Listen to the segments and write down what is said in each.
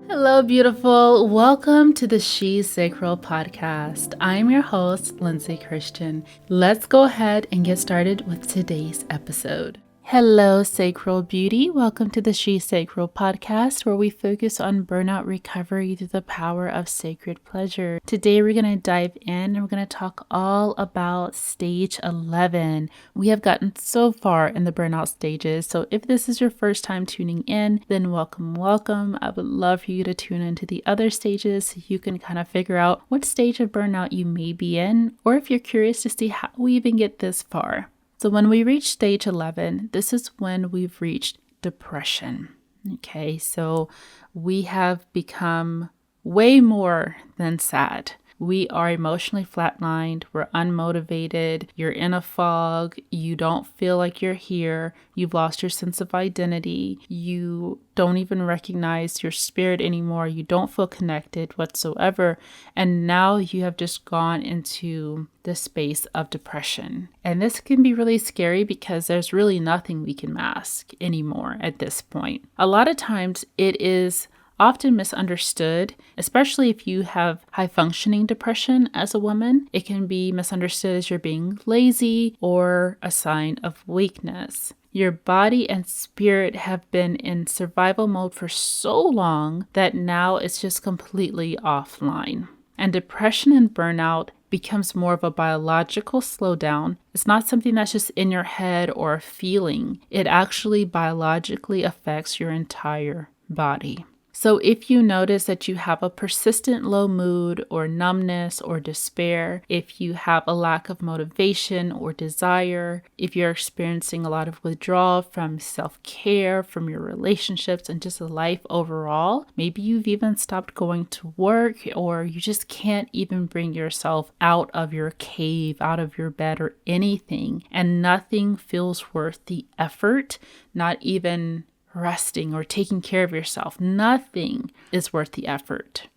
Hello, beautiful. Welcome to the She's Sacral podcast. I'm your host, Lindsay Christian. Let's go ahead and get started with today's episode. Hello, Sacral Beauty. Welcome to the She's Sacral podcast, where we focus on burnout recovery through the power of sacred pleasure. Today, we're going to dive in and we're going to talk all about stage 11. We have gotten so far in the burnout stages, so if this is your first time tuning in, then welcome. I would love for you to tune into the other stages so you can kind of figure out what stage of burnout you may be in, or if you're curious to see how we even get this far. So when we reach stage 11, this is when we've reached depression. Okay, so we have become way more than sad. We are emotionally flatlined, we're unmotivated, you're in a fog, you don't feel like you're here, you've lost your sense of identity, you don't even recognize your spirit anymore, you don't feel connected whatsoever, and now you have just gone into the space of depression. And this can be really scary because there's really nothing we can mask anymore at this point. A lot of times it is often misunderstood, especially if you have high functioning depression as a woman. It can be misunderstood as you're being lazy or a sign of weakness. Your body and spirit have been in survival mode for so long that now it's just completely offline. And depression and burnout becomes more of a biological slowdown. It's not something that's just in your head or a feeling. It actually biologically affects your entire body. So if you notice that you have a persistent low mood or numbness or despair, if you have a lack of motivation or desire, if you're experiencing a lot of withdrawal from self-care, from your relationships and just life overall, maybe you've even stopped going to work or you just can't even bring yourself out of your cave, out of your bed or anything, and nothing feels worth the effort, not even resting or taking care of yourself. Nothing is worth the effort,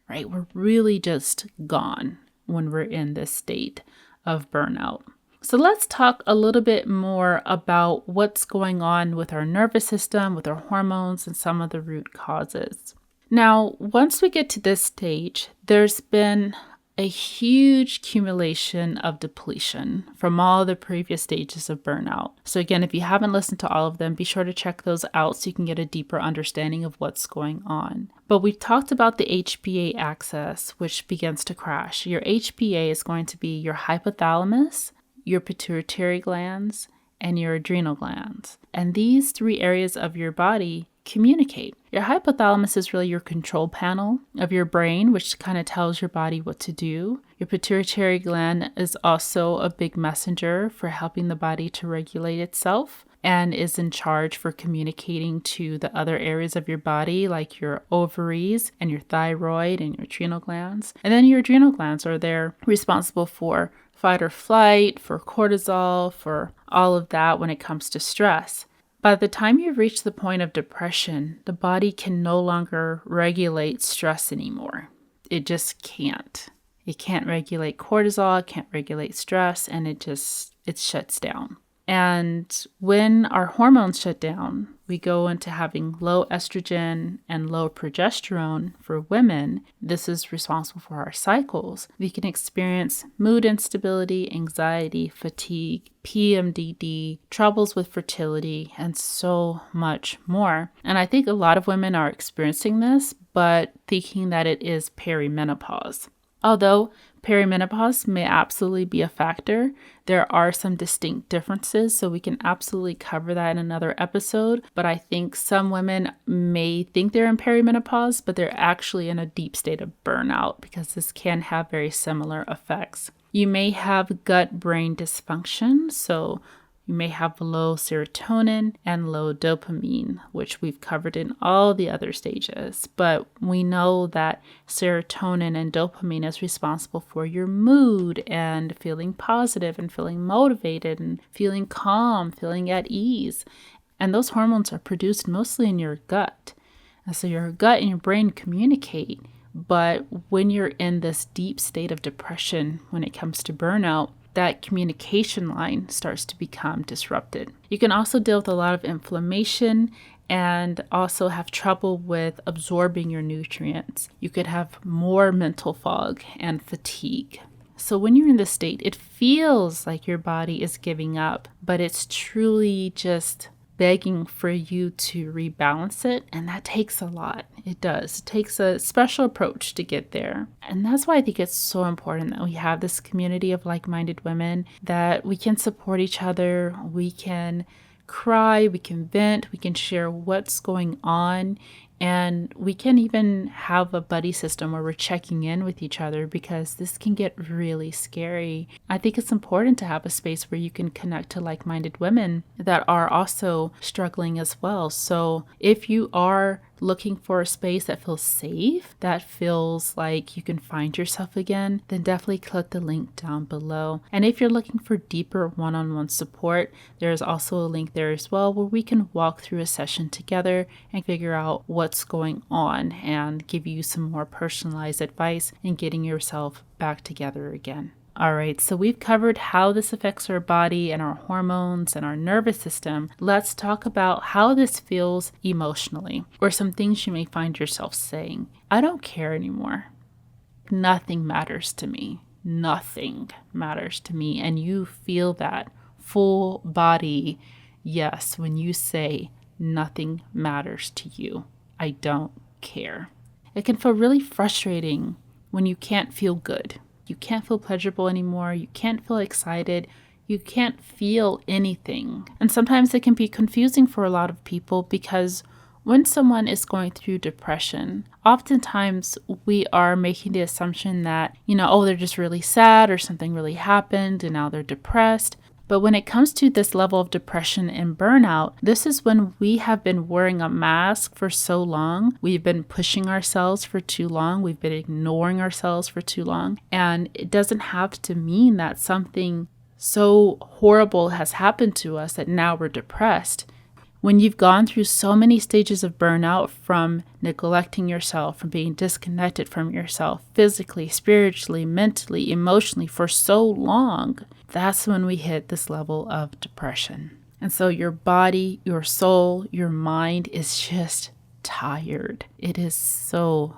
right? We're really just gone when we're in this state of burnout. So let's talk a little bit more about what's going on with our nervous system, with our hormones, and some of the root causes. Now, once we get to this stage, there's been a huge accumulation of depletion from all the previous stages of burnout. So again, if you haven't listened to all of them, be sure to check those out so you can get a deeper understanding of what's going on. But we talked about the HPA axis, which begins to crash. Your HPA is going to be your hypothalamus, your pituitary glands, and your adrenal glands. And these three areas of your body communicate. Your hypothalamus is really your control panel of your brain, which kind of tells your body what to do. Your pituitary gland is also a big messenger for helping the body to regulate itself and is in charge for communicating to the other areas of your body, like your ovaries and your thyroid and your adrenal glands. And then your adrenal glands are there responsible for fight or flight, for cortisol, for all of that when it comes to stress. By the time you reach the point of depression, the body can no longer regulate stress anymore. It just can't. It can't regulate cortisol, it can't regulate stress, and it shuts down. And when our hormones shut down, we go into having low estrogen and low progesterone for women. This is responsible for our cycles. We can experience mood instability, anxiety, fatigue, PMDD, troubles with fertility, and so much more. And I think a lot of women are experiencing this, but thinking that it is perimenopause. Although perimenopause may absolutely be a factor, there are some distinct differences, so we can absolutely cover that in another episode. But I think some women may think they're in perimenopause, but they're actually in a deep state of burnout because this can have very similar effects. You may have gut-brain dysfunction, so you may have low serotonin and low dopamine, which we've covered in all the other stages. But we know that serotonin and dopamine is responsible for your mood and feeling positive and feeling motivated and feeling calm, feeling at ease. And those hormones are produced mostly in your gut. And so your gut and your brain communicate. But when you're in this deep state of depression, when it comes to burnout, that communication line starts to become disrupted. You can also deal with a lot of inflammation and also have trouble with absorbing your nutrients. You could have more mental fog and fatigue. So when you're in this state, it feels like your body is giving up, but it's truly just begging for you to rebalance it. And that takes a lot. It does. It takes a special approach to get there. And that's why I think it's so important that we have this community of like-minded women, that we can support each other. We can cry, we can vent, we can share what's going on. And we can even have a buddy system where we're checking in with each other, because this can get really scary. I think it's important to have a space where you can connect to like-minded women that are also struggling as well. So if you are looking for a space that feels safe, that feels like you can find yourself again, then definitely click the link down below. And if you're looking for deeper one-on-one support, there's also a link there as well where we can walk through a session together and figure out what's going on and give you some more personalized advice in getting yourself back together again. All right, so we've covered how this affects our body and our hormones and our nervous system. Let's talk about how this feels emotionally, or some things you may find yourself saying. I don't care anymore. Nothing matters to me. Nothing matters to me. And you feel that full body yes when you say nothing matters to you. I don't care. It can feel really frustrating when you can't feel good. You can't feel pleasurable anymore. You can't feel excited. You can't feel anything. And sometimes it can be confusing for a lot of people, because when someone is going through depression, oftentimes we are making the assumption that, they're just really sad or something really happened and now they're depressed. But when it comes to this level of depression and burnout, this is when we have been wearing a mask for so long. We've been pushing ourselves for too long. We've been ignoring ourselves for too long. And it doesn't have to mean that something so horrible has happened to us that now we're depressed. When you've gone through so many stages of burnout, from neglecting yourself, from being disconnected from yourself physically, spiritually, mentally, emotionally for so long, that's when we hit this level of depression. And so your body, your soul, your mind is just tired. It is so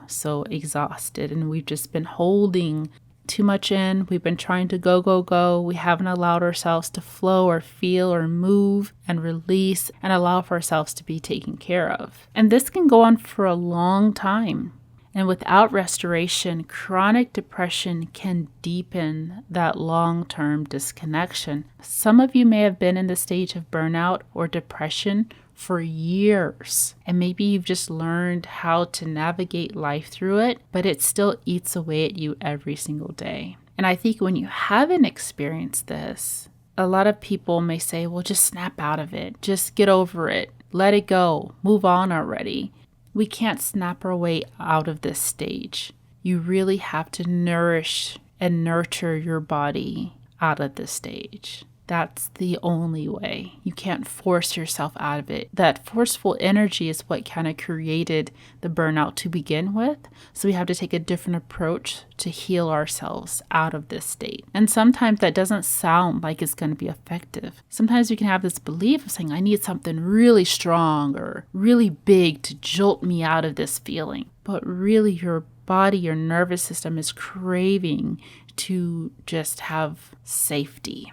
exhausted. And we've just been holding too much in. We've been trying to go. We haven't allowed ourselves to flow or feel or move and release and allow for ourselves to be taken care of. And this can go on for a long time. And without restoration, chronic depression can deepen that long-term disconnection. Some of you may have been in the stage of burnout or depression for years, and maybe you've just learned how to navigate life through it, but it still eats away at you every single day. And I think when you haven't experienced this, a lot of people may say, well, just snap out of it. Just get over it. Let it go. Move on already. We can't snap our way out of this stage. You really have to nourish and nurture your body out of this stage. That's the only way. You can't force yourself out of it. That forceful energy is what kind of created the burnout to begin with. So we have to take a different approach to heal ourselves out of this state. And sometimes that doesn't sound like it's going to be effective. Sometimes we can have this belief of saying, I need something really strong or really big to jolt me out of this feeling. But really your body, your nervous system is craving to just have safety.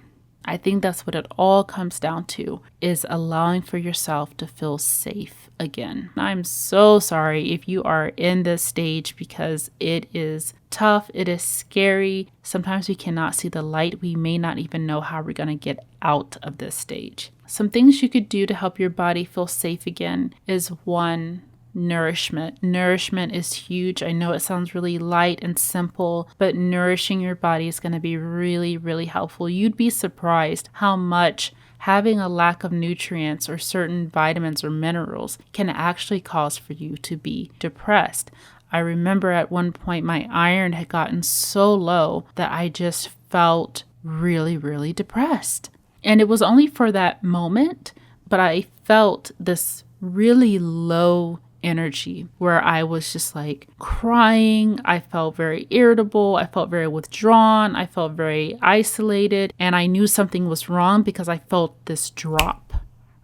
I think that's what it all comes down to, is allowing for yourself to feel safe again. I'm so sorry if you are in this stage, because it is tough. It is scary. Sometimes we cannot see the light. We may not even know how we're going to get out of this stage. Some things you could do to help your body feel safe again is, one, nourishment. Nourishment is huge. I know it sounds really light and simple, but nourishing your body is going to be really, really helpful. You'd be surprised how much having a lack of nutrients or certain vitamins or minerals can actually cause for you to be depressed. I remember at one point my iron had gotten so low that I just felt really, really depressed. And it was only for that moment, but I felt this really low energy where I was just like crying. I felt very irritable. I felt very withdrawn. I felt very isolated. And I knew something was wrong because I felt this drop,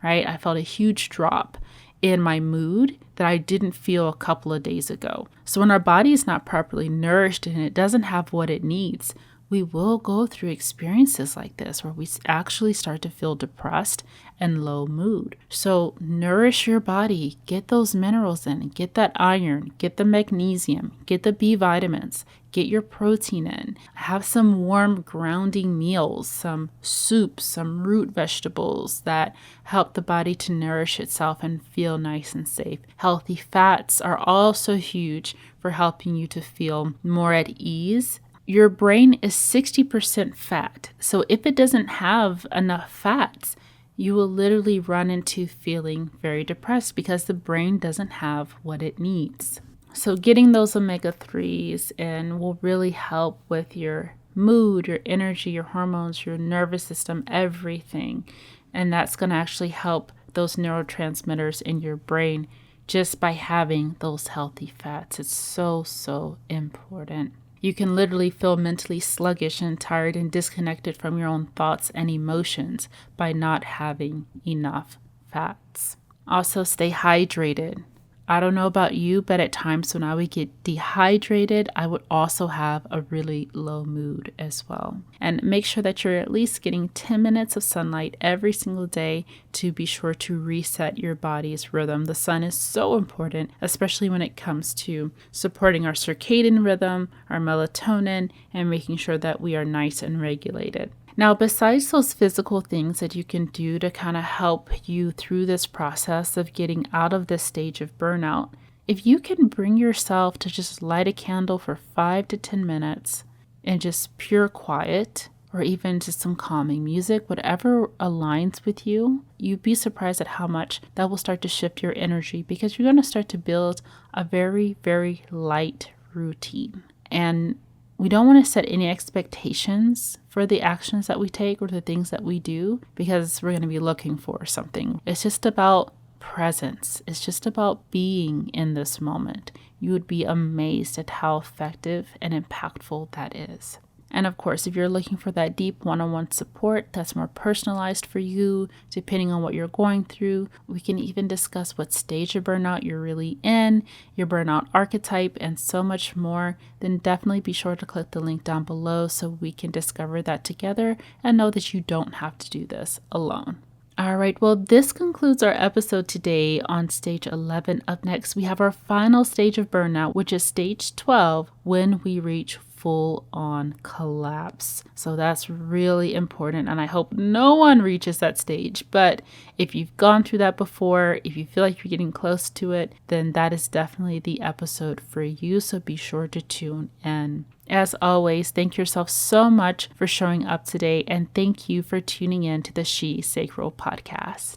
right? I felt a huge drop. in my mood that I didn't feel a couple of days ago. So when our body is not properly nourished and it doesn't have what it needs, we will go through experiences like this where we actually start to feel depressed and low mood. So nourish your body, get those minerals in, get that iron, get the magnesium, get the B vitamins, get your protein in, have some warm grounding meals, some soups, some root vegetables that help the body to nourish itself and feel nice and safe. Healthy fats are also huge for helping you to feel more at ease. Your brain is 60% fat. So if it doesn't have enough fats, you will literally run into feeling very depressed because the brain doesn't have what it needs. So getting those omega-3s in will really help with your mood, your energy, your hormones, your nervous system, everything. And that's going to actually help those neurotransmitters in your brain just by having those healthy fats. It's so, so important. You can literally feel mentally sluggish and tired and disconnected from your own thoughts and emotions by not having enough fats. Also, stay hydrated. I don't know about you, but at times when I would get dehydrated, I would also have a really low mood as well. And make sure that you're at least getting 10 minutes of sunlight every single day to be sure to reset your body's rhythm. The sun is so important, especially when it comes to supporting our circadian rhythm, our melatonin, and making sure that we are nice and regulated. Now, besides those physical things that you can do to kind of help you through this process of getting out of this stage of burnout, if you can bring yourself to just light a candle for 5 to 10 minutes in just pure quiet, or even just some calming music, whatever aligns with you, you'd be surprised at how much that will start to shift your energy because you're going to start to build a very, very light routine. And we don't want to set any expectations for the actions that we take or the things that we do because we're going to be looking for something. It's just about presence. It's just about being in this moment. You would be amazed at how effective and impactful that is. And of course, if you're looking for that deep one-on-one support that's more personalized for you, depending on what you're going through, we can even discuss what stage of burnout you're really in, your burnout archetype, and so much more. Then definitely be sure to click the link down below so we can discover that together and know that you don't have to do this alone. All right, well, this concludes our episode today on stage 11. Up next, we have our final stage of burnout, which is stage 12, when we reach full-on collapse. So that's really important, and I hope no one reaches that stage. But if you've gone through that before, if you feel like you're getting close to it, then that is definitely the episode for you. So be sure to tune in. As always, thank yourself so much for showing up today, and thank you for tuning in to the She Sacral podcast.